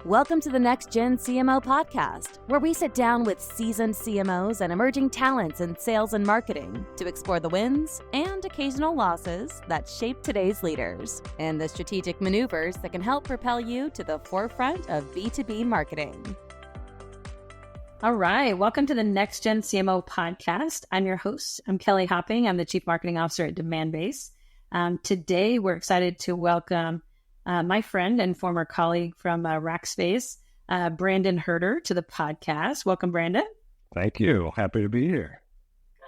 Welcome to the Next Gen CMO podcast, where we sit down with seasoned CMOs and emerging talents in sales and marketing to explore the wins and occasional losses that shape today's leaders and the strategic maneuvers that can help propel you to the forefront of B2B marketing. All right. Welcome to the Next Gen CMO podcast. I'm your host. I'm Kelly Hopping. I'm the Chief Marketing Officer at Demandbase. Today, we're excited to welcome my friend and former colleague from Rackspace, Brandon Herder, to the podcast. Welcome, Brandon. Thank you. Happy to be here.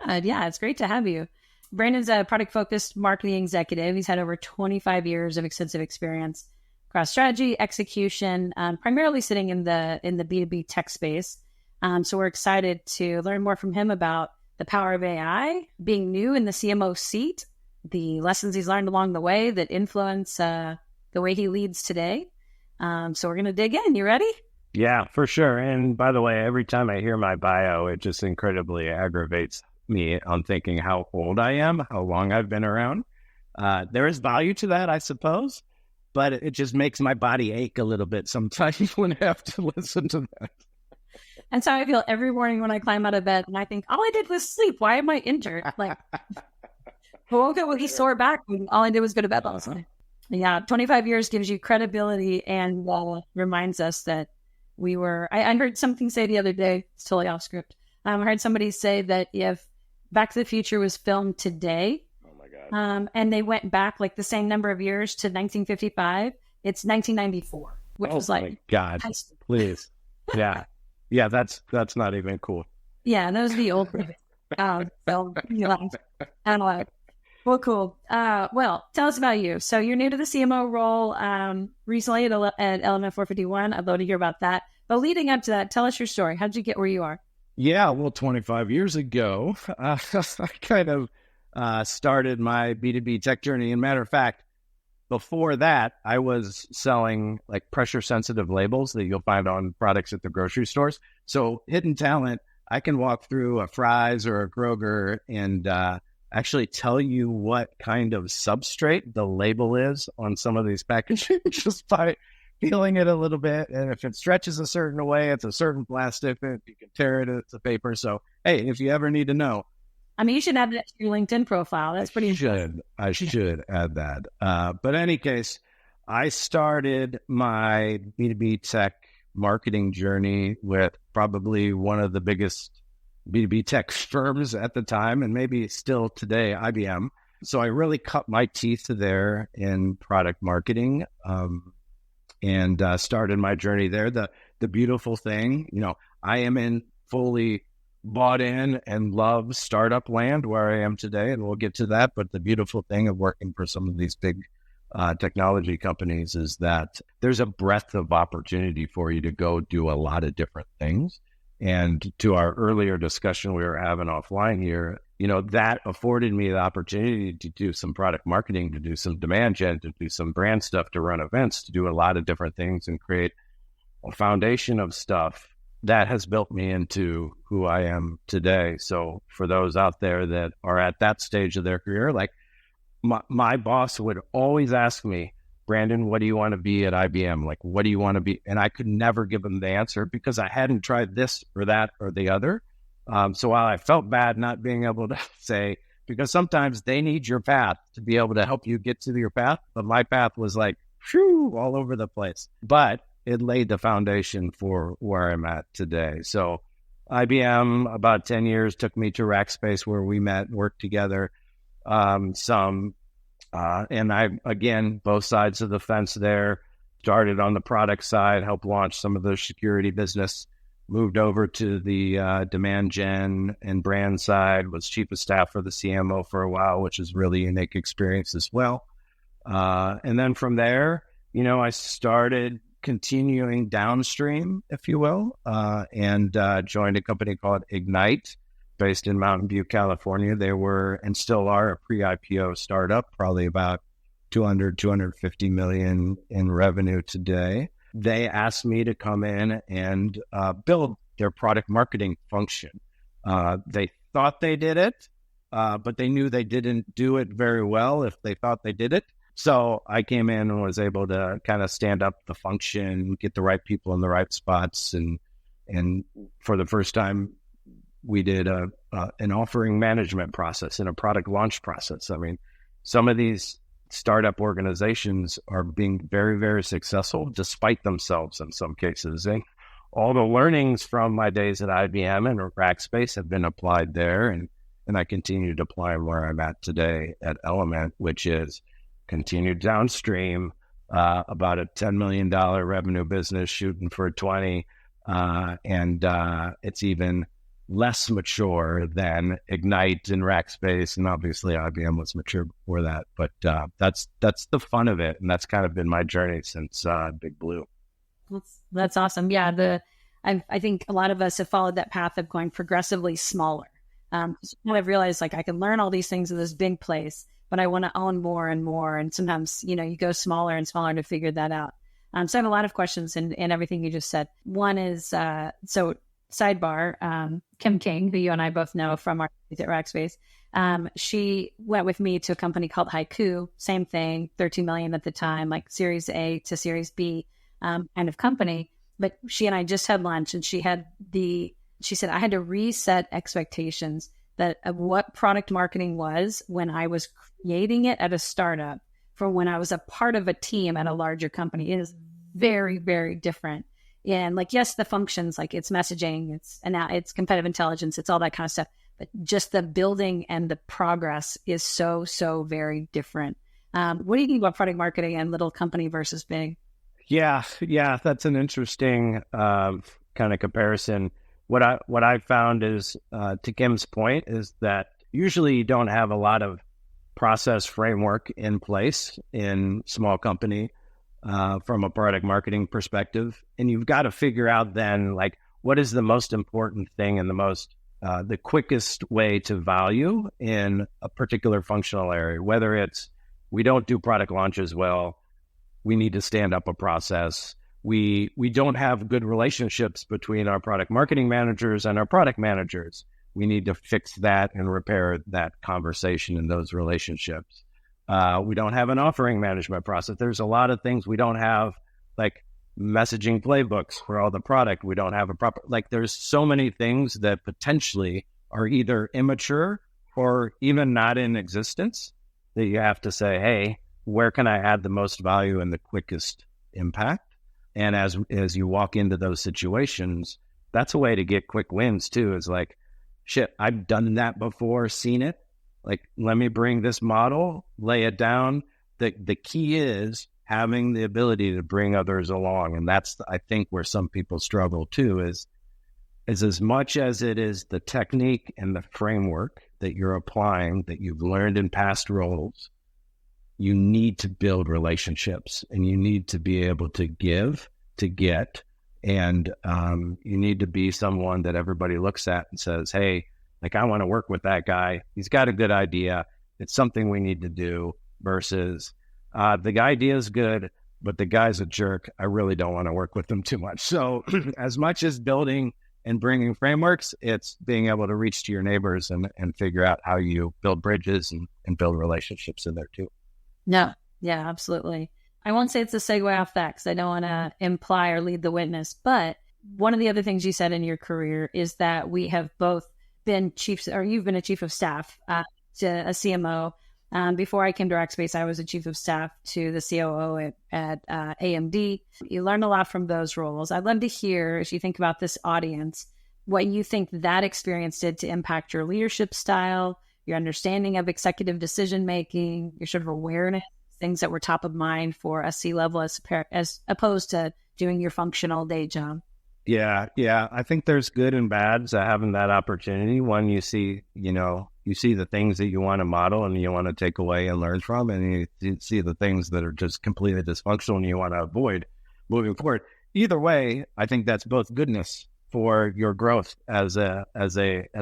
Good. Yeah, it's great to have you. Brandon's a product-focused marketing executive. He's had over 25 years of extensive experience across strategy, execution, primarily sitting in the B2B tech space. So we're excited to learn more from him about the power of AI, being new in the CMO seat, the lessons he's learned along the way that influence the way he leads today. So we're going to dig in. You ready? Yeah, for sure. And by the way, every time I hear my bio, it just incredibly aggravates me on thinking how old I am, how long I've been around. There is value to that, I suppose, but it just makes my body ache a little bit sometimes when I have to listen to that. And so I feel every morning when I climb out of bed and I think, all I did was sleep. Why am I injured? Like, I woke up with a sore back when all I did was go to bed last night. Yeah, 25 years gives you credibility and reminds us that we were... I heard something say the other day, it's totally off script. I heard somebody say that if Back to the Future was filmed today, oh my God, and they went back like the same number of years to 1955, it's 1994, which was like... Oh my God, please. Yeah. Yeah, that's not even cool. Yeah, those are the old film. Well, cool. Well, tell us about you. So you're new to the CMO role recently at Element451. I'd love to hear about that. But leading up to that, tell us your story. How did you get where you are? Yeah, well, 25 years ago, I kind of started my B2B tech journey. And matter of fact, before that, I was selling like pressure-sensitive labels that you'll find on products at the grocery stores. So hidden talent, I can walk through a Fry's or a Kroger and actually tell you what kind of substrate the label is on some of these packaging just by feeling it a little bit. And if it stretches a certain way, it's a certain plastic. If you can tear it, it's a paper. So, hey, if you ever need to know. I mean, you should add that to your LinkedIn profile. That's pretty interesting. I should add that. But in any case, I started my B2B tech marketing journey with probably one of the biggest B2B tech firms at the time, and maybe still today, IBM. So I really cut my teeth there in product marketing and started my journey there. The beautiful thing, I am in fully bought in and love startup land where I am today, and we'll get to that. But the beautiful thing of working for some of these big technology companies is that there's a breadth of opportunity for you to go do a lot of different things. And to our earlier discussion we were having offline here, that afforded me the opportunity to do some product marketing, to do some demand gen, to do some brand stuff, to run events, to do a lot of different things and create a foundation of stuff that has built me into who I am today. So for those out there that are at that stage of their career, like my boss would always ask me, Brandon, what do you want to be at IBM? Like, what do you want to be? And I could never give him the answer because I hadn't tried this or that or the other. So while I felt bad not being able to say, because sometimes they need your path to be able to help you get to your path. But my path was like, whew, all over the place. But it laid the foundation for where I'm at today. So IBM, about 10 years, took me to Rackspace where we met, worked together and I, again, both sides of the fence there, started on the product side, helped launch some of the security business, moved over to the demand gen and brand side, was chief of staff for the CMO for a while, which is really a unique experience as well. And then from there, I started continuing downstream, if you will, and joined a company called Ignite, based in Mountain View, California. They were and still are a pre-IPO startup, probably about 250 million in revenue today. They asked me to come in and build their product marketing function. They thought they did it, but they knew they didn't do it very well if they thought they did it. So I came in and was able to kind of stand up the function, get the right people in the right spots, and for the first time, we did an offering management process and a product launch process. I mean, some of these startup organizations are being very, very successful despite themselves in some cases. And all the learnings from my days at IBM and Rackspace have been applied there. And I continue to apply them where I'm at today at Element, which is continued downstream, about a $10 million revenue business shooting for 20. And it's even less mature than Ignite and Rackspace, and obviously IBM was mature before that. But that's the fun of it, and that's kind of been my journey since Big Blue. That's awesome. Yeah, I think a lot of us have followed that path of going progressively smaller. I've realized like I can learn all these things in this big place, but I want to own more and more. And sometimes you go smaller and smaller to figure that out. So I have a lot of questions in everything you just said. One is so. Sidebar, Kim King, who you and I both know from our days at Rackspace, she went with me to a company called Haiku, same thing, 13 million at the time, like Series A to Series B kind of company. But she and I just had lunch, and she said, I had to reset expectations of what product marketing was when I was creating it at a startup from when I was a part of a team at a larger company. It is very, very different. And like, yes, the functions, like it's messaging, it's competitive intelligence, it's all that kind of stuff. But just the building and the progress is so, so very different. What do you think about product marketing and little company versus big? Yeah, that's an interesting kind of comparison. What I found is, to Kim's point, is that usually you don't have a lot of process framework in place in small company. From a product marketing perspective. And you've got to figure out then, like, what is the most important thing and the quickest way to value in a particular functional area, whether it's, we don't do product launches well, we need to stand up a process. We don't have good relationships between our product marketing managers and our product managers. We need to fix that and repair that conversation and those relationships. We don't have an offering management process. There's a lot of things we don't have, like messaging playbooks for all the product. We don't have a proper, like there's so many things that potentially are either immature or even not in existence that you have to say, hey, where can I add the most value and the quickest impact? And as you walk into those situations, that's a way to get quick wins too. Is like, shit, I've done that before, seen it. Like, let me bring this model, lay it down. The key is having the ability to bring others along. And that's, I think, where some people struggle too, is as much as it is the technique and the framework that you're applying, that you've learned in past roles, you need to build relationships and you need to be able to give, to get. And you need to be someone that everybody looks at and says, hey, like, I want to work with that guy. He's got a good idea. It's something we need to do, versus the idea is good, but the guy's a jerk. I really don't want to work with him too much. So as much as building and bringing frameworks, it's being able to reach to your neighbors and figure out how you build bridges and build relationships in there too. No, yeah, absolutely. I won't say it's a segue off that because I don't want to imply or lead the witness, but one of the other things you said in your career is that we have both been chiefs, or you've been a chief of staff to a CMO. Before I came to Rackspace, I was a chief of staff to the COO at AMD. You learned a lot from those roles. I'd love to hear, as you think about this audience, what you think that experience did to impact your leadership style, your understanding of executive decision-making, your sort of awareness, things that were top of mind for a C-level as opposed to doing your functional day job. Yeah. I think there's good and bad to having that opportunity. One, you see the things that you want to model and you want to take away and learn from, and you see the things that are just completely dysfunctional and you want to avoid moving forward. Either way, I think that's both goodness for your growth as a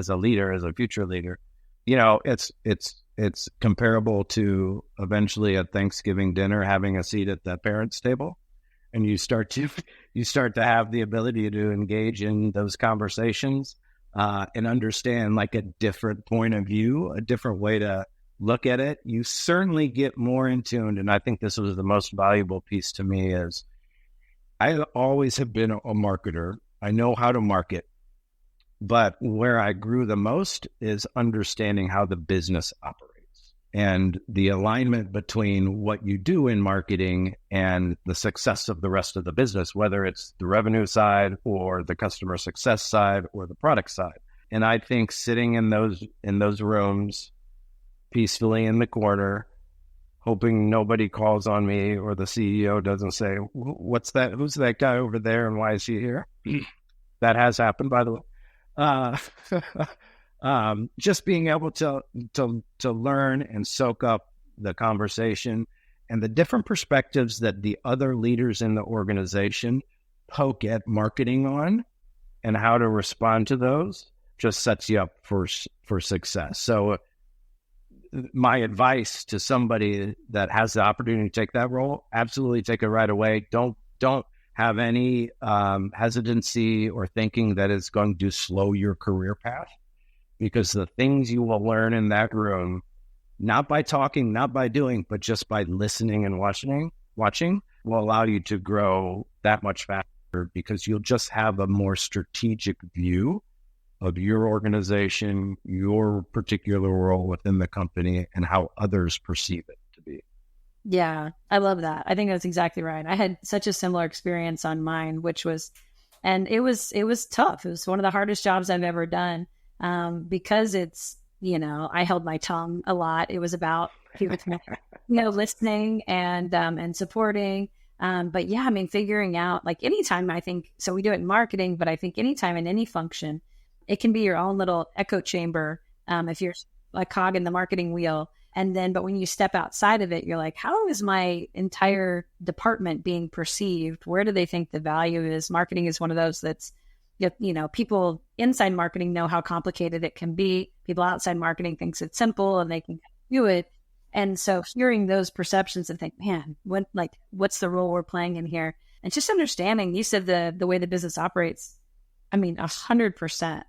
leader, as a future leader. It's comparable to eventually at Thanksgiving dinner having a seat at the parents' table. And you start to have the ability to engage in those conversations and understand like a different point of view, a different way to look at it, you certainly get more in tune. And I think this was the most valuable piece to me is I always have been a marketer. I know how to market, but where I grew the most is understanding how the business operates and the alignment between what you do in marketing and the success of the rest of the business, whether it's the revenue side or the customer success side or the product side. And I think sitting in those rooms peacefully in the corner, hoping nobody calls on me or the CEO doesn't say, what's that? Who's that guy over there and why is he here? That has happened, by the way. Just being able to learn and soak up the conversation and the different perspectives that the other leaders in the organization poke at marketing on and how to respond to those just sets you up for success. So my advice to somebody that has the opportunity to take that role, absolutely take it right away. Don't have any hesitancy or thinking that it's going to slow your career path, because the things you will learn in that room, not by talking, not by doing, but just by listening and watching will allow you to grow that much faster, because you'll just have a more strategic view of your organization, your particular role within the company, and how others perceive it to be. Yeah, I love that. I think that's exactly right. I had such a similar experience on mine, and it was tough. It was one of the hardest jobs I've ever done, because it's, I held my tongue a lot. It was about, listening and supporting. But yeah, I mean, figuring out, like, anytime, I think, so we do it in marketing, but I think anytime in any function, it can be your own little echo chamber. If you're a cog in the marketing wheel, but when you step outside of it, you're like, how is my entire department being perceived? Where do they think the value is? Marketing is one of those that's, people inside marketing know how complicated it can be. People outside marketing thinks it's simple and they can do it. And so hearing those perceptions and think, man, what's the role we're playing in here? And just understanding, you said the way the business operates, I mean, 100%.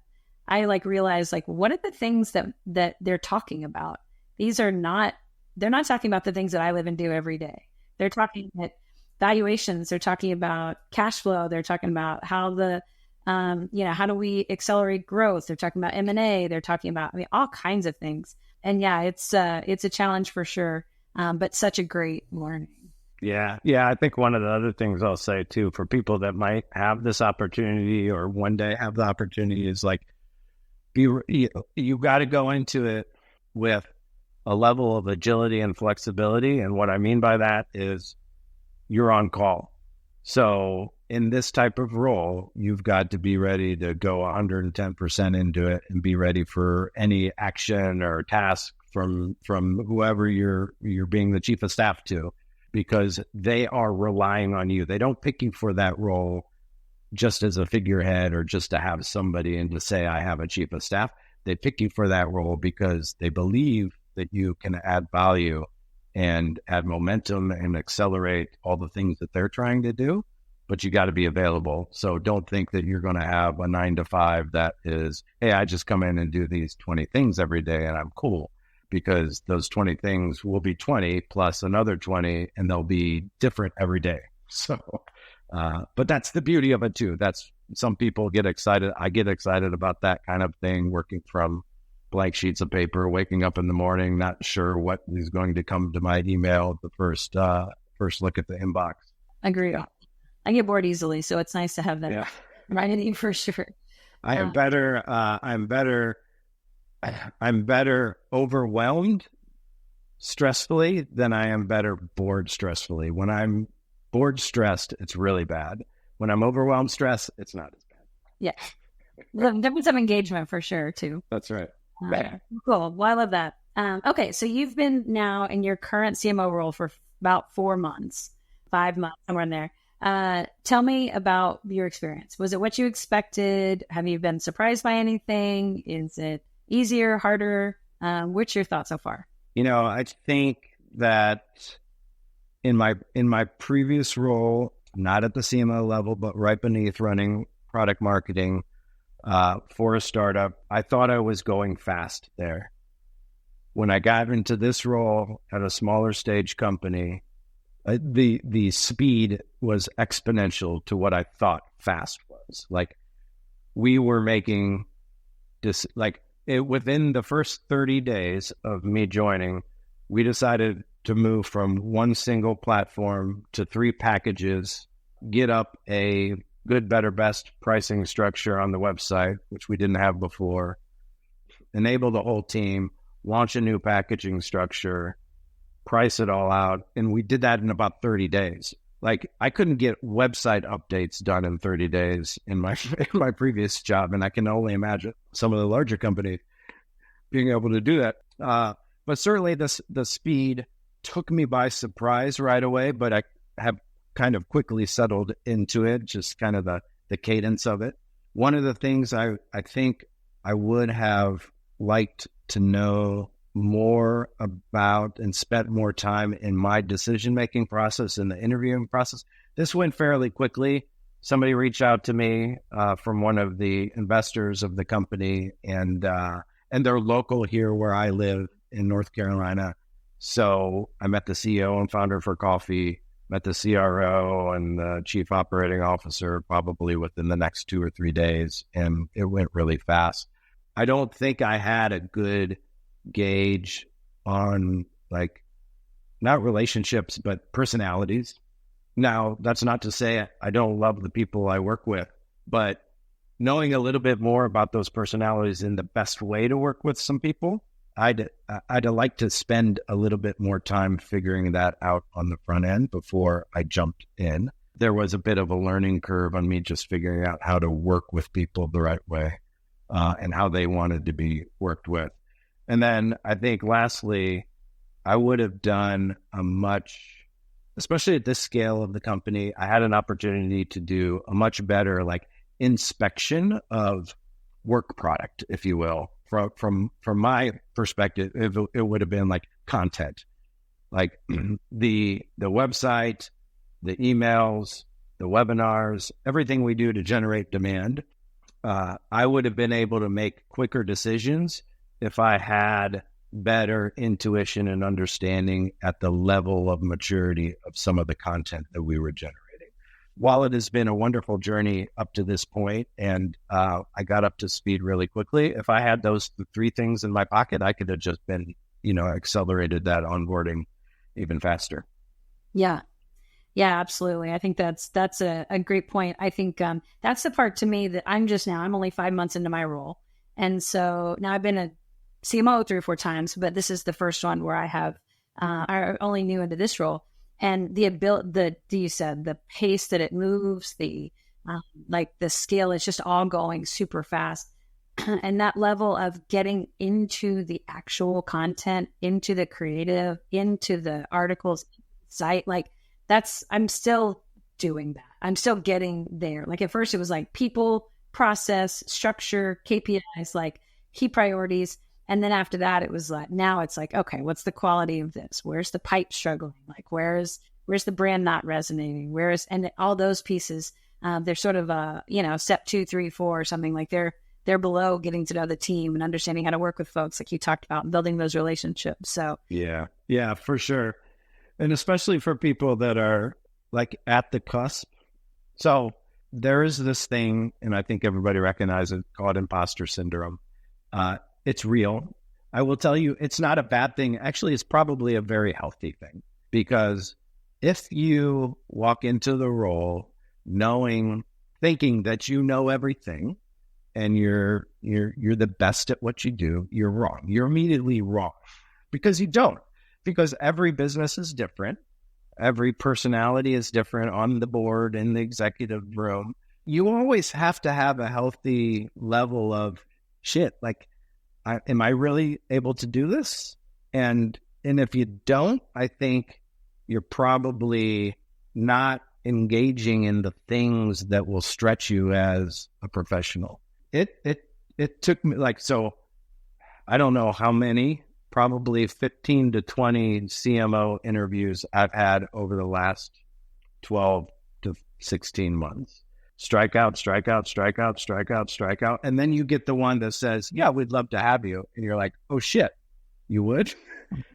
I realize, what are the things that they're talking about? They're not talking about the things that I live and do every day. They're talking about valuations. They're talking about cash flow. They're talking about how how do we accelerate growth? They're talking about M&A. They're talking about, all kinds of things. And yeah, it's a challenge for sure, but such a great learning. Yeah. I think one of the other things I'll say too, for people that might have this opportunity or one day have the opportunity, is you got to go into it with a level of agility and flexibility. And what I mean by that is you're on call. So in this type of role, you've got to be ready to go 110% into it and be ready for any action or task from whoever you're being the chief of staff to, because they are relying on you. They don't pick you for that role just as a figurehead or just to have somebody and to say, I have a chief of staff. They pick you for that role because they believe that you can add value and add momentum and accelerate all the things that they're trying to do, but you got to be available. So don't think that you're going to have a 9 to 5 that is, hey, I just come in and do these 20 things every day and I'm cool, because those 20 things will be 20 plus another 20 and they'll be different every day. So, but that's the beauty of it too. That's, some people get excited. I get excited about that kind of thing, working from blank sheets of paper, waking up in the morning, not sure what is going to come to my email, the first look at the inbox. Agree. I get bored easily, so it's nice to have that writing for sure. I'm better overwhelmed stressfully than I am better bored stressfully. When I'm bored stressed, it's really bad. When I'm overwhelmed stressed, it's not as bad. Yeah. There's some engagement for sure too. That's right. Cool. Well, I love that. Okay. So you've been now in your current CMO role for about 4 months, 5 months, somewhere in there. Tell me about your experience. Was it what you expected? Have you been surprised by anything? Is it easier, harder? What's your thoughts so far? I think that in my previous role, not at the CMO level, but right beneath, running product marketing for a startup, I thought I was going fast there. when I got into this role at a smaller stage company, the speed was exponential to what I thought fast was. Like, we were making this, within the first 30 days of me joining, we decided to move from one single platform to 3 packages, get up a good, better, best pricing structure on the website, which we didn't have before, enable the whole team, launch a new packaging structure, price it all out. And we did that in about 30 days. Like, I couldn't get website updates done in 30 days in my previous job. And I can only imagine some of the larger companies being able to do that. But certainly the speed took me by surprise right away, but I have kind of quickly settled into it, just kind of the cadence of it. One of the things I think I would have liked to know more about and spent more time in my decision-making process, in the interviewing process. This went fairly quickly. Somebody reached out to me from one of the investors of the company, and they're local here where I live in North Carolina. So I met the CEO and founder for coffee, met the CRO and the chief operating officer probably within the next 2 or 3 days, and it went really fast. I don't think I had a good gauge on, like, not relationships, but personalities. Now, that's not to say I don't love the people I work with, but knowing a little bit more about those personalities and the best way to work with some people, I'd like to spend a little bit more time figuring that out on the front end before I jumped in. There was a bit of a learning curve on me just figuring out how to work with people the right way and how they wanted to be worked with. And then I think lastly, I would have done especially at this scale of the company, I had an opportunity to do a much better inspection of work product, if you will. From my perspective, it would have been like content, like the website, the emails, the webinars, everything we do to generate demand. I would have been able to make quicker decisions if I had better intuition and understanding at the level of maturity of some of the content that we were generating. While it has been a wonderful journey up to this point, and I got up to speed really quickly, if I had those 3 things in my pocket, I could have just been, accelerated that onboarding even faster. Yeah. Yeah, absolutely. I think that's a great point. I think that's the part to me that I'm only 5 months into my role. And so now I've been a CMO 3 or 4 times, but this is the first one where I only new into this role. And the pace that it moves, the scale, it's just all going super fast. And that level of getting into the actual content, into the creative, into the articles, site, I'm still doing that. I'm still getting there. Like, at first it was like people, process, structure, KPIs, key priorities. And then after that, it was now it's okay, what's the quality of this? Where's the pipe struggling? Where's the brand not resonating? And all those pieces, they're sort of step 2, 3, 4 or something. They're below getting to know the team and understanding how to work with folks, like you talked about, and building those relationships. So yeah, for sure. And especially for people that are at the cusp. So there is this thing, and I think everybody recognizes it, called imposter syndrome. It's real. I will tell you, it's not a bad thing. Actually, it's probably a very healthy thing, because if you walk into the role thinking that you know everything and you're the best at what you do, you're wrong. You're immediately wrong, because you don't. Because every business is different. Every personality is different on the board, in the executive room. You always have to have a healthy level of shit. Am I really able to do this? And if you don't, I think you're probably not engaging in the things that will stretch you as a professional. It took me so I don't know how many, probably 15 to 20 CMO interviews I've had over the last 12 to 16 months. Strikeout. And then you get the one that says, yeah, we'd love to have you. And you're like, oh shit, you would.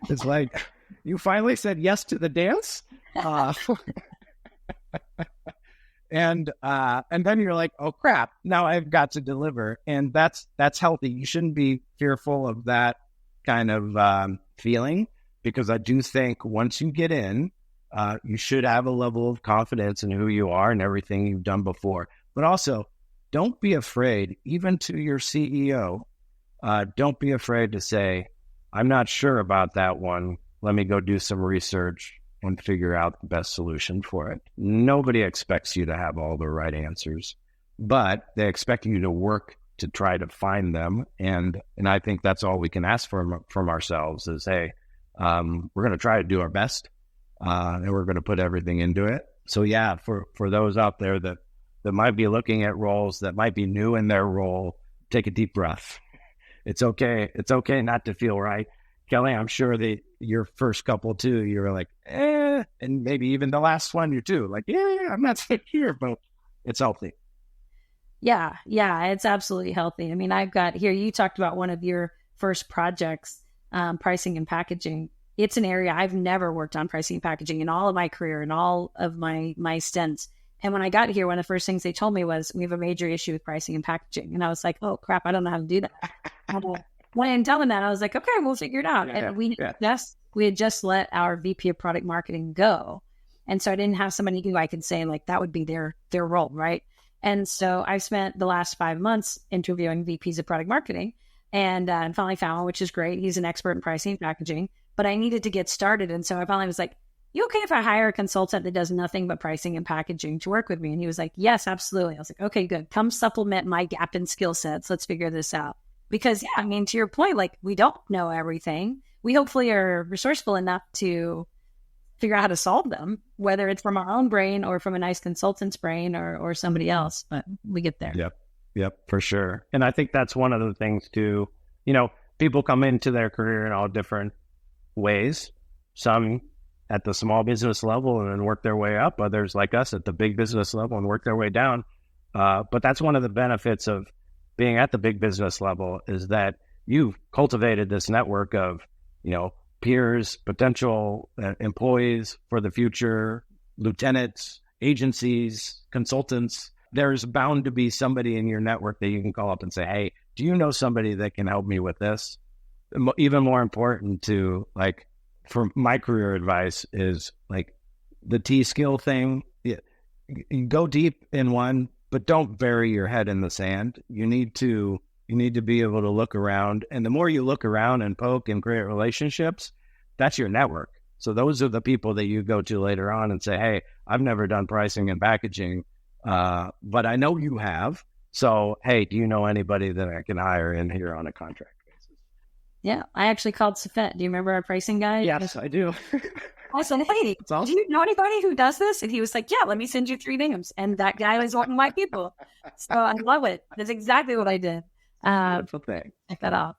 It's like, you finally said yes to the dance. And then you're like, oh crap, now I've got to deliver. And that's healthy. You shouldn't be fearful of that kind of feeling, because I do think once you get in, you should have a level of confidence in who you are and everything you've done before. But also, don't be afraid, even to your CEO, don't be afraid to say, I'm not sure about that one. Let me go do some research and figure out the best solution for it. Nobody expects you to have all the right answers, but they expect you to work to try to find them. And I think that's all we can ask from ourselves is, hey, we're going to try to do our best, and we're going to put everything into it. So yeah, for those out there that might be looking at roles, that might be new in their role, take a deep breath. It's okay. It's okay not to feel right. Kelly, I'm sure that your first couple too, you were like, and maybe even the last one, you too, like, I'm not so sure, but it's healthy. Yeah, it's absolutely healthy. I mean, I've got here, you talked about one of your first projects, pricing and packaging. It's an area I've never worked on, pricing and packaging, in all of my career and all of my stints. And when I got here, one of the first things they told me was, we have a major issue with pricing and packaging. And I was like, oh crap, I don't know how to do that. When I tell them that, I was like, okay, we'll figure it out. And we had just let our VP of product marketing go. And so I didn't have somebody who I could say, like, that would be their role, right? And so I spent the last 5 months interviewing VPs of product marketing, and finally found one, which is great. He's an expert in pricing and packaging, but I needed to get started. And so I finally was like, you okay if I hire a consultant that does nothing but pricing and packaging to work with me? And he was like, yes, absolutely. I was like, okay, good. Come supplement my gap in skill sets. Let's figure this out. Because, I mean, to your point, like, we don't know everything. We hopefully are resourceful enough to figure out how to solve them, whether it's from our own brain or from a nice consultant's brain or somebody else, but we get there. Yep, for sure. And I think that's one of the things too, people come into their career in all different ways. Some at the small business level and then work their way up. Others like us at the big business level and work their way down. But that's one of the benefits of being at the big business level, is that you've cultivated this network of, peers, potential employees for the future, lieutenants, agencies, consultants. There's bound to be somebody in your network that you can call up and say, hey, do you know somebody that can help me with this? Even more important to, like, for my career advice is, like, the T-skill thing. You go deep in one, but don't bury your head in the sand. You need to be able to look around. And the more you look around and poke and create relationships, that's your network. So those are the people that you go to later on and say, hey, I've never done pricing and packaging, but I know you have. So, hey, do you know anybody that I can hire in here on a contract basis? Yeah, I actually called Safet. Do you remember our pricing guy? Yes, I do. I said, hey, do you know anybody who does this? And he was like, yeah, let me send you 3 names. And that guy was one of my people. So I love it. That's exactly what I did. Check that out.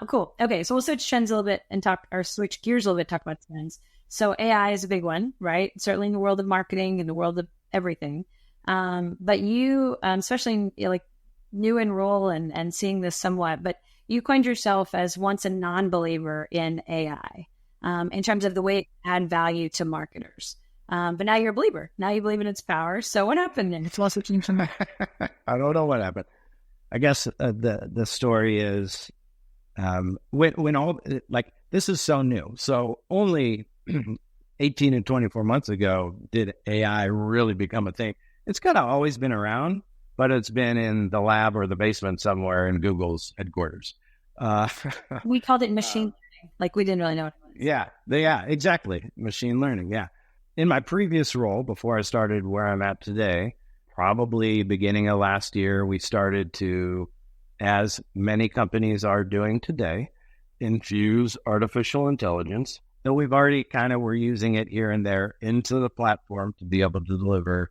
Cool. Okay, so we'll switch trends a little bit and switch gears a little bit, talk about trends. So AI is a big one, right? Certainly in the world of marketing, in the world of everything. But you, especially like new in role and seeing this somewhat, but you coined yourself as once a non-believer in AI. In terms of the way it add value to marketers. But now you're a believer. Now you believe in its power. So what happened then? I don't know what happened. I guess the story is when all, like, this is so new. So only 18 and 24 months ago did AI really become a thing. It's kind of always been around, but it's been in the lab or the basement somewhere in Google's headquarters. We called it machine learning. Like, we didn't really know what it was. Yeah, exactly. Machine learning. Yeah. In my previous role, before I started where I'm at today, probably beginning of last year, we started to, as many companies are doing today, infuse artificial intelligence. Though we've already kind of were using it here and there into the platform to be able to deliver,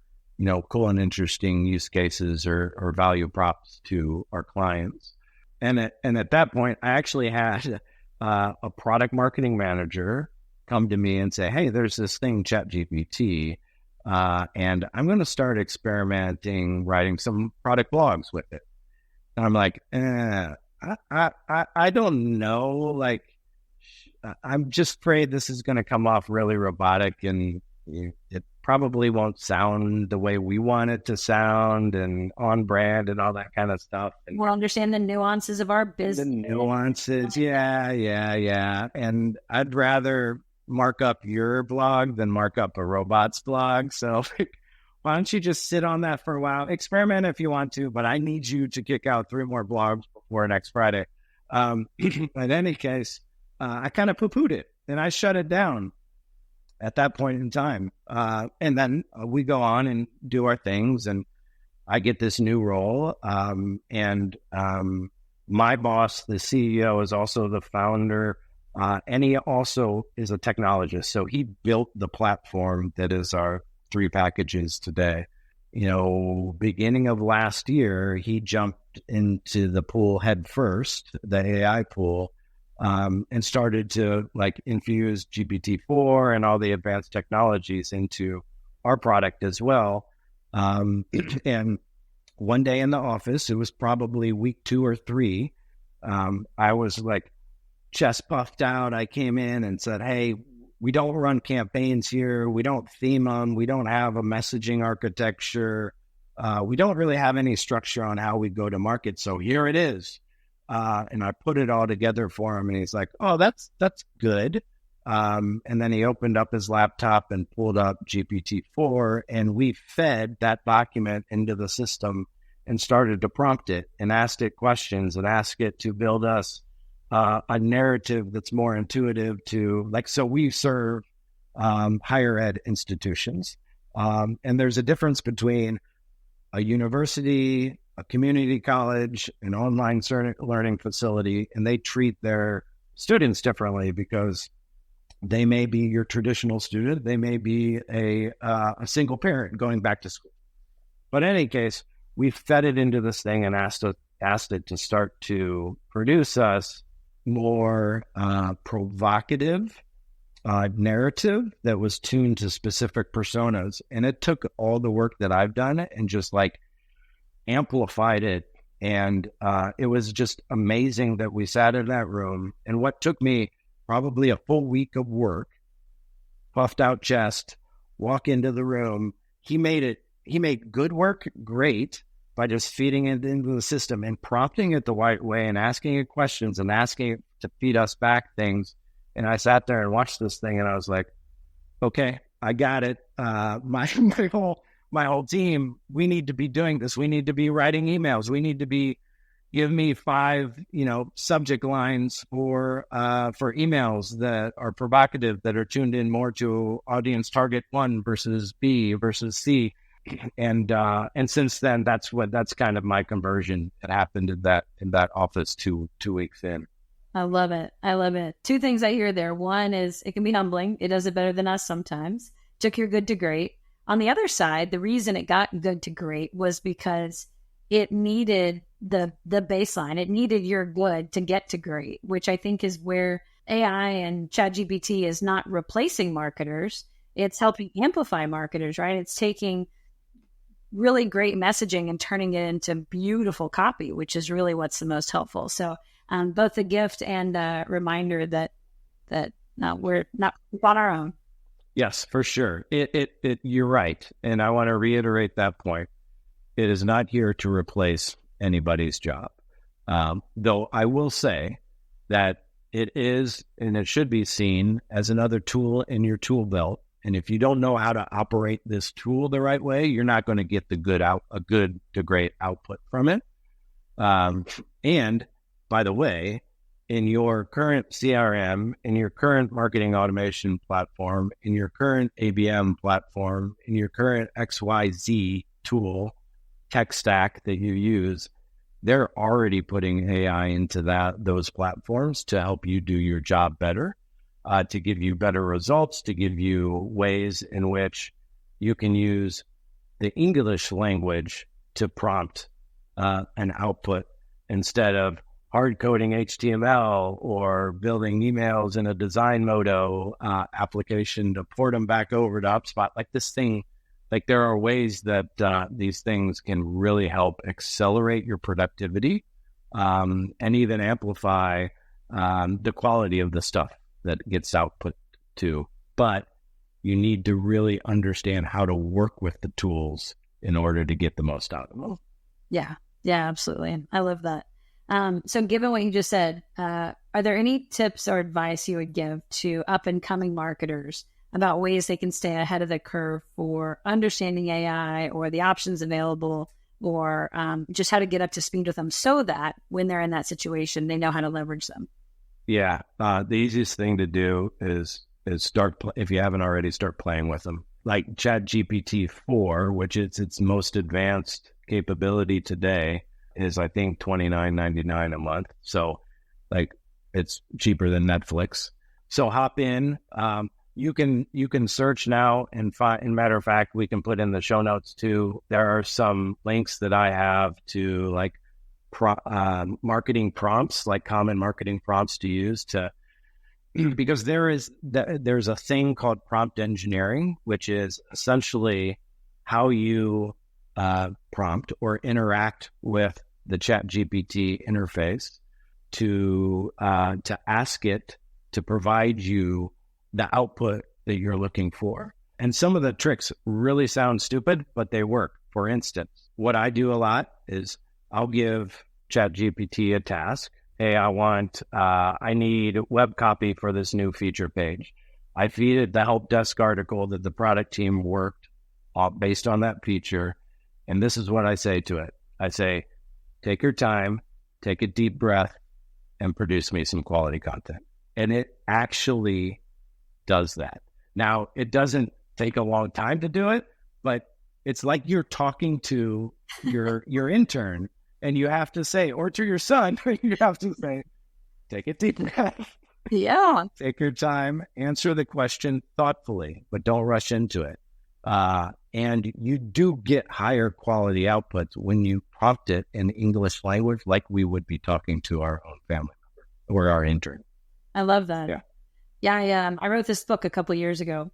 cool and interesting use cases or value props to our clients. And at that point, I actually had a product marketing manager come to me and say, hey, there's this thing, ChatGPT, and I'm going to start experimenting writing some product blogs with it. And I'm like, I don't know, like, I'm just afraid this is going to come off really robotic, and it probably won't sound the way we want it to sound and on brand and all that kind of stuff. And we'll understand the nuances of our business. The nuances. Yeah. And I'd rather mark up your blog than mark up a robot's blog. So why don't you just sit on that for a while? Experiment if you want to, but I need you to kick out 3 more blogs before next Friday. In any case, I kind of poo-pooed it and I shut it down at that point in time. And then we go on and do our things, and I get this new role. And my boss, the CEO, is also the founder, and he also is a technologist. So he built the platform that is our 3 packages today. Beginning of last year, he jumped into the pool head first, the AI pool, and started to infuse GPT-4 and all the advanced technologies into our product as well. And one day in the office, it was probably week 2 or 3, I was chest puffed out. I came in and said, hey, we don't run campaigns here. We don't theme them. We don't have a messaging architecture. We don't really have any structure on how we go to market. So here it is. And I put it all together for him, and he's like, oh, that's good. And then he opened up his laptop and pulled up GPT-4, and we fed that document into the system and started to prompt it and asked it questions and ask it to build us a narrative that's more intuitive to so we serve higher ed institutions. And there's a difference between a university, a community college, an online learning facility, and they treat their students differently because they may be your traditional student. They may be a single parent going back to school. But in any case, we fed it into this thing and asked it to start to produce us more provocative narrative that was tuned to specific personas. And it took all the work that I've done and just amplified it. And it was just amazing that we sat in that room. And what took me probably a full week of work, puffed out chest, walk into the room. He made good work great by just feeding it into the system and prompting it the right way and asking it questions and asking it to feed us back things. And I sat there and watched this thing, and I was like, okay, I got it. My whole team, we need to be doing this. We need to be writing emails. We need to be, give me 5, subject lines for emails that are provocative, that are tuned in more to audience target 1 versus B versus C. And since then, that's kind of my conversion that happened in that office 2 weeks in. I love it. 2 things I hear there. One is it can be humbling. It does it better than us sometimes. Took your good to great. On the other side, the reason it got good to great was because it needed the baseline. It needed your good to get to great, which I think is where AI and ChatGPT is not replacing marketers. It's helping amplify marketers, right? It's taking really great messaging and turning it into beautiful copy, which is really what's the most helpful. So both a gift and a reminder that we're not on our own. Yes, for sure. You're right. And I want to reiterate that point. It is not here to replace anybody's job. Though I will say that it is, and it should be seen as another tool in your tool belt. And if you don't know how to operate this tool the right way, you're not going to get a good to great output from it. And by the way, in your current CRM, in your current marketing automation platform, in your current ABM platform, in your current XYZ tool, tech stack that you use, they're already putting AI into those platforms to help you do your job better, to give you better results, to give you ways in which you can use the English language to prompt an output instead of hard coding HTML or building emails in a design modo application to port them back over to HubSpot. There are ways that these things can really help accelerate your productivity and even amplify the quality of the stuff that gets output to, but you need to really understand how to work with the tools in order to get the most out of them. Yeah, absolutely. I love that. So given what you just said, are there any tips or advice you would give to up and coming marketers about ways they can stay ahead of the curve for understanding AI or the options available, or just how to get up to speed with them so that when they're in that situation, they know how to leverage them? Yeah. The easiest thing to do is start, if you haven't already, start playing with them. Like ChatGPT-4, which is its most advanced capability today, is I think $29.99 a month. So like it's cheaper than Netflix. So hop in. You can search now and find. And matter of fact, we can put in the show notes too. There are some links that I have to like marketing prompts, like common marketing prompts to use to, because there's a thing called prompt engineering, which is essentially how you prompt or interact with the ChatGPT interface to ask it to provide you the output that you're looking for. And some of the tricks really sound stupid, but they work. For instance, what I do a lot is I'll give ChatGPT a task. Hey, I need web copy for this new feature page. I feed it the help desk article that the product team worked based on that feature. And this is what I say to it. I say, take your time, take a deep breath, and produce me some quality content. And it actually does that. Now, it doesn't take a long time to do it, but it's like you're talking to your intern, and you have to say, or to your son, you have to say, take a deep breath. Yeah. Take your time, answer the question thoughtfully, but don't rush into it. And you do get higher quality outputs when you prompt it in English language, like we would be talking to our own family member or our intern. I love that. Yeah. Yeah, I wrote this book a couple years ago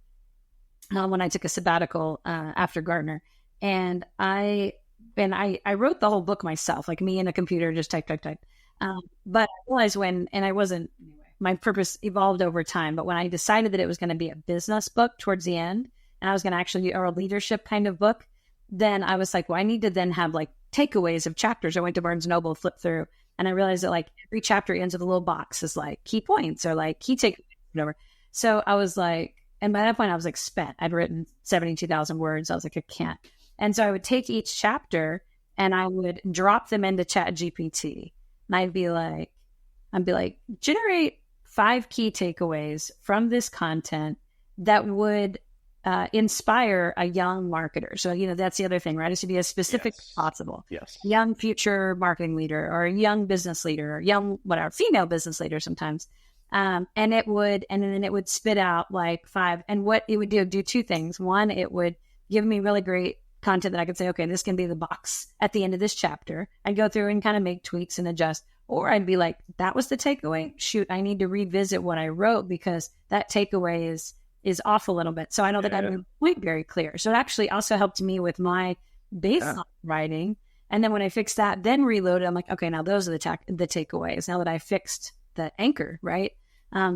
when I took a sabbatical after Gartner, and I wrote the whole book myself, like me and a computer, just type. But I realized my purpose evolved over time. But when I decided that it was going to be a business book towards the end, and I was going to actually or a leadership kind of book, then I was like, well, I need to then have like takeaways of chapters. I went to Barnes & Noble, flipped through, and I realized that like every chapter ends with a little box is like key points or like key takeaways. Whatever. So I was like, and by that point I was like spent. I'd written 72,000 words. I was like, I can't. And so I would take each chapter and I would drop them into ChatGPT. And I'd be like, generate 5 key takeaways from this content that would inspire a young marketer. So, that's the other thing, right? Is to be as specific as possible. Yes. Young future marketing leader or a young business leader or young, female business leader sometimes. And then it would spit out like 5. And what it would do 2 things. One, it would give me really great content that I could say, okay, this can be the box at the end of this chapter. I'd go through and kind of make tweaks and adjust. Or I'd be like, that was the takeaway. Shoot, I need to revisit what I wrote because that takeaway is off a little bit. So I know that I made the point very clear. So it actually also helped me with my baseline writing. And then when I fixed that, then reloaded, I'm like, okay, now those are the takeaways. Now that I fixed the anchor, right?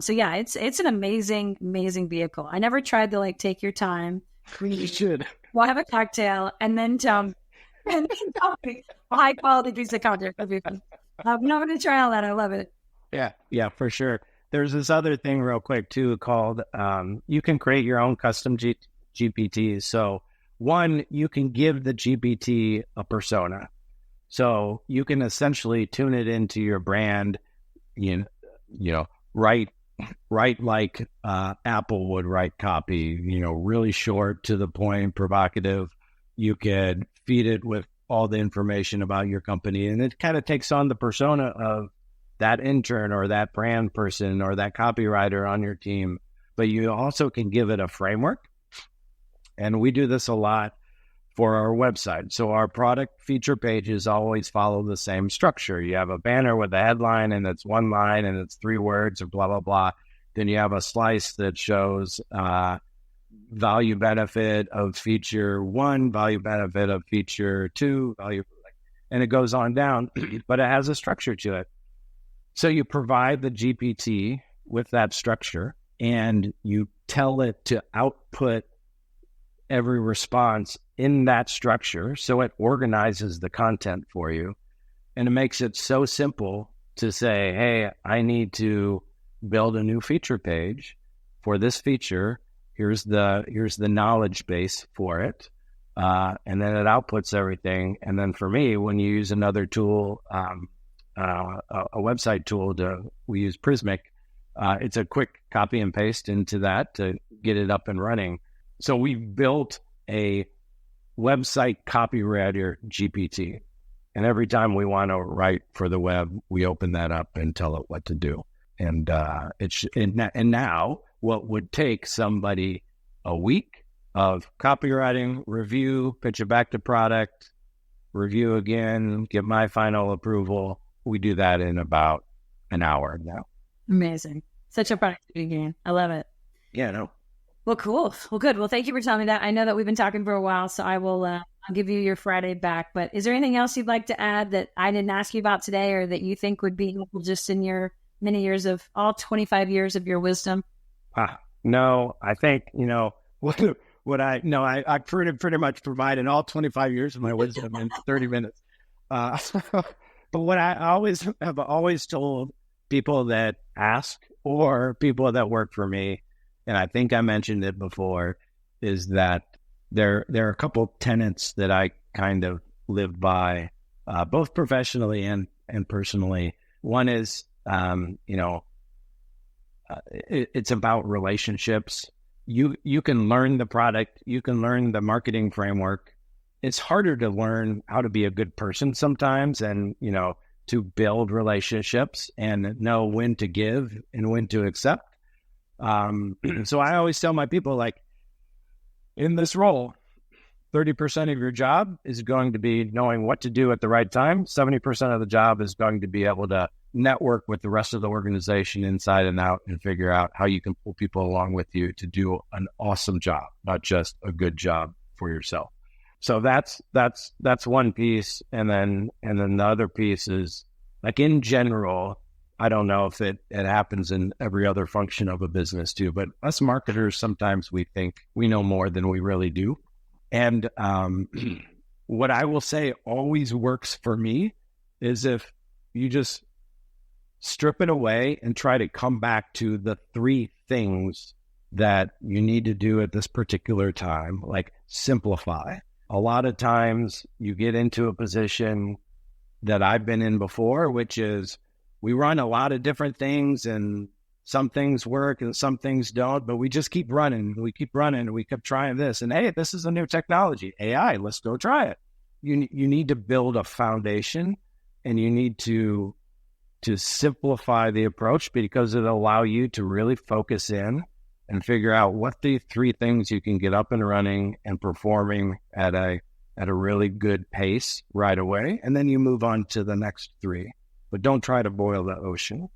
So yeah, it's an amazing, amazing vehicle. I never tried to like take your time. You should. Well, have a cocktail and then tell me high quality piece of content. That'd be fun. I'm not going to try all that. I love it. Yeah, for sure. There's this other thing real quick too called you can create your own custom GPTs. So one, you can give the GPT a persona. So you can essentially tune it into your brand, write like Apple would write copy, really short, to the point, provocative. You could feed it with all the information about your company, and it kind of takes on the persona of that intern or that brand person or that copywriter on your team. But you also can give it a framework. And we do this a lot for our website. So our product feature pages always follow the same structure. You have a banner with a headline and it's 1 line and it's 3 words or blah, blah, blah. Then you have a slice that shows value benefit of feature 1, value benefit of feature 2, and it goes on down, but it has a structure to it. So you provide the GPT with that structure and you tell it to output every response in that structure, so it organizes the content for you. And it makes it so simple to say, hey, I need to build a new feature page for this feature. Here's the knowledge base for it. And then it outputs everything. And then for me, when you use another tool, a website tool, we use Prismic, it's a quick copy and paste into that to get it up and running. So we built a website copywriter GPT. And every time we want to write for the web, we open that up and tell it what to do. And and now what would take somebody a week of copywriting, review, pitch it back to product, review again, get my final approval, we do that in about an hour now. Amazing. Such a productivity gain. I love it. Yeah, no. Well, cool. Well, good. Well, thank you for telling me that. I know that we've been talking for a while, so I will I'll give you your Friday back. But is there anything else you'd like to add that I didn't ask you about today, or that you think would be helpful just in your many years of all 25 years of your wisdom? No, I think, I pretty much provided all 25 years of my wisdom in 30 minutes. But what I have always told people that ask or people that work for me, and I think I mentioned it before, is that there are a couple tenets that I kind of live by, both professionally and personally. One is, it's about relationships. You can learn the product, you can learn the marketing framework. It's harder to learn how to be a good person sometimes, and to build relationships and know when to give and when to accept. So I always tell my people, like, in this role, 30% of your job is going to be knowing what to do at the right time. 70% of the job is going to be able to network with the rest of the organization inside and out and figure out how you can pull people along with you to do an awesome job, not just a good job for yourself. So that's one piece. And then the other piece is, like, in general, I don't know if it happens in every other function of a business too, but us marketers, sometimes we think we know more than we really do. And what I will say always works for me is if you just strip it away and try to come back to the three things that you need to do at this particular time, like simplify. A lot of times you get into a position that I've been in before, which is we run a lot of different things and some things work and some things don't, but we just keep running. We keep running. We keep trying this. And hey, this is a new technology, AI, let's go try it. You need to build a foundation, and you need to simplify the approach, because it'll allow you to really focus in and figure out what the three things you can get up and running and performing at a really good pace right away. And then you move on to the next three. But don't try to boil the ocean.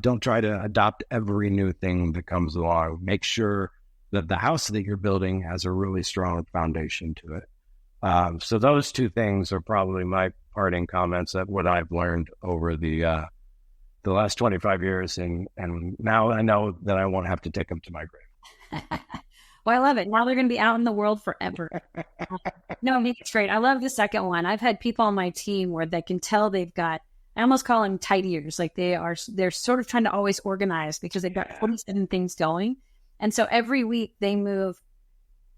Don't try to adopt every new thing that comes along. Make sure that the house that you're building has a really strong foundation to it. So those two things are probably my parting comments at what I've learned over the last 25 years. And now I know that I won't have to take them to my grave. Well, I love it. Now they're going to be out in the world forever. No, I mean, it's great. I love the second one. I've had people on my team where they can tell they've got, I almost call them tight ears. Like they're sort of trying to always organize because they've got 47 things going. And so every week they move,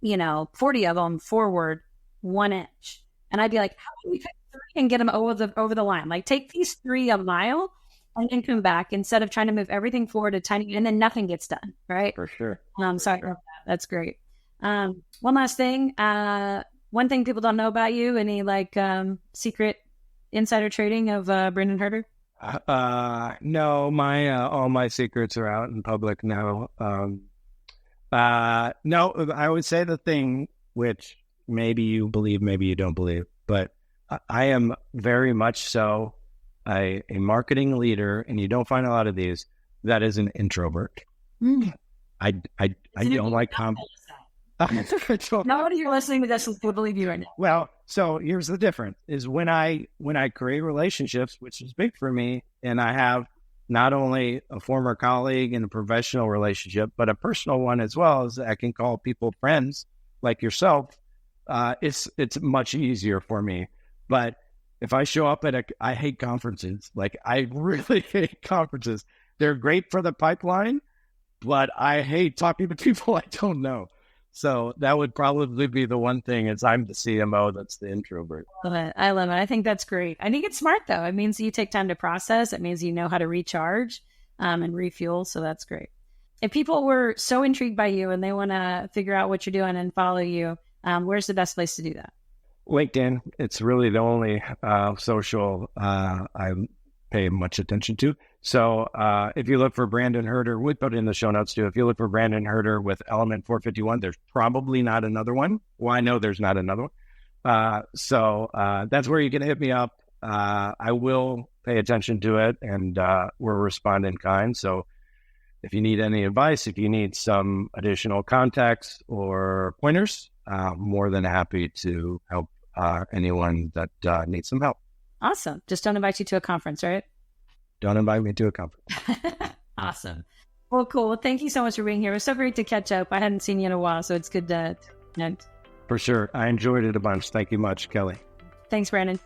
40 of them forward 1 inch. And I'd be like, how can we pick 3 and get them over the line? Like, take these 3 a mile and then come back, instead of trying to move everything forward a tiny, and then nothing gets done. Right. For sure. Sorry about that. That's great. One last thing. One thing people don't know about you, any secret insider trading of Brendan Herter? No, all my secrets are out in public now. No, I would say the thing which maybe you believe, maybe you don't believe, but I am very much so a marketing leader, and you don't find a lot of these, that is an introvert. I don't like Nobody you're listening to this will believe you right now. Well, so here's the difference: is when I create relationships, which is big for me, and I have not only a former colleague in a professional relationship, but a personal one as well, as I can call people friends like yourself. It's much easier for me. But if I show up I hate conferences. Like, I really hate conferences. They're great for the pipeline, but I hate talking to people I don't know. So that would probably be the one thing, is I'm the CMO that's the introvert. I love it. I think that's great. I think it's smart, though. It means you take time to process. It means you know how to recharge and refuel. So that's great. If people were so intrigued by you and they want to figure out what you're doing and follow you, where's the best place to do that? LinkedIn. It's really the only social I pay much attention to. So if you look for Brandon Herder, we put it in the show notes too. If you look for Brandon Herder with Element451, there's probably not another one. Well, I know there's not another one. So that's where you can hit me up. I will pay attention to it, and we'll respond in kind. So if you need any advice, if you need some additional context or pointers, more than happy to help anyone that needs some help. Awesome. Just don't invite you to a conference, right? Don't invite me to a conference. Awesome. Well, cool. Well, thank you so much for being here. It was so great to catch up. I hadn't seen you in a while, so it's good to connect. For sure. I enjoyed it a bunch. Thank you much, Kelly. Thanks, Brandon.